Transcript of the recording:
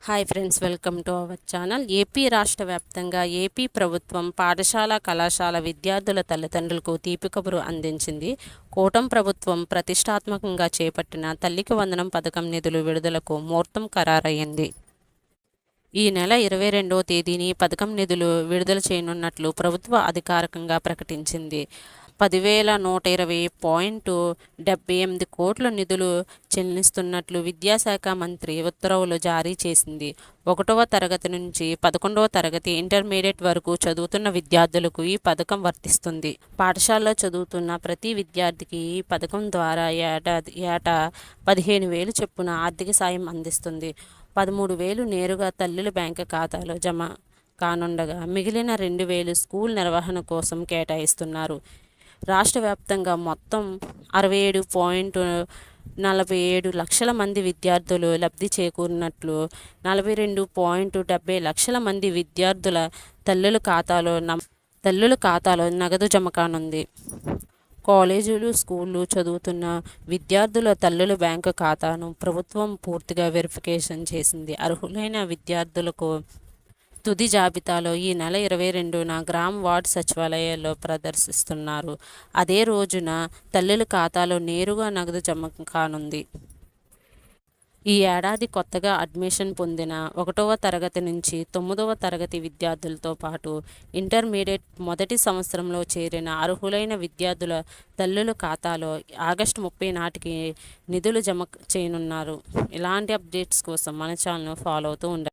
Hi friends, welcome to our channel. AP రాష్ట్ర వ్యాప్తంగా AP ప్రభుత్వం పాఠశాల కళాశాల విద్యార్థుల తల్లిదండ్రులకు తీపి కబురు అందించింది. కూటమి ప్రభుత్వం ప్రతిష్టాత్మకంగా చేపట్టిన తల్లికి వందనం పథకం నిధులు విడుదలకు ముహూర్తం ఖరారయ్యింది. ఈ నెల 22వ తేదీని పథకం నిధులు విడుదల చేయనున్నట్లు ప్రభుత్వ అధికారికంగా ప్రకటించింది. 10,120.78 కోట్ల నిధులు చెల్లిస్తున్నట్లు విద్యాశాఖ మంత్రి ఉత్తర్వులు జారీ చేసింది. 1వ తరగతి నుంచి 11వ తరగతి ఇంటర్మీడియట్ వరకు చదువుతున్న విద్యార్థులకు ఈ పథకం వర్తిస్తుంది. పాఠశాలలో చదువుతున్న ప్రతి విద్యార్థికి ఈ పథకం ద్వారా ఏటా 15,000 చొప్పున ఆర్థిక సాయం అందిస్తుంది. 13,000 నేరుగా తల్లుల బ్యాంకు ఖాతాలో జమ కానుండగా మిగిలిన 2,000 స్కూల్ నిర్వహణ కోసం కేటాయిస్తున్నారు. రాష్ట్ర వ్యాప్తంగా మొత్తం 67.47 లక్షల మంది విద్యార్థులు లబ్ధి చేకూరినట్లు 42.70 లక్షల మంది విద్యార్థుల తల్లుల ఖాతాలో నగదు జమ కానుంది. కాలేజీలు, స్కూళ్ళు చదువుతున్న విద్యార్థుల తల్లుల బ్యాంకు ఖాతాను ప్రభుత్వం పూర్తిగా వెరిఫికేషన్ చేసింది. అర్హులైన విద్యార్థులకు తుది జాబితాలో ఈ నెల 22న గ్రామ వార్డు సచివాలయాల్లో ప్రదర్శిస్తున్నారు. అదే రోజున తల్లుల ఖాతాలో నేరుగా నగదు జమ కానుంది. ఈ ఏడాది కొత్తగా అడ్మిషన్ పొందిన 1వ తరగతి నుంచి 9వ తరగతి విద్యార్థులతో పాటు ఇంటర్మీడియట్ మొదటి సంవత్సరంలో చేరిన అర్హులైన విద్యార్థుల తల్లుల ఖాతాలో ఆగస్టు 30 నాటికి నిధులు జమ చేయనున్నారు. ఇలాంటి అప్డేట్స్ కోసం మన ఛానల్ను ఫాలో అవుతూ ఉండండి.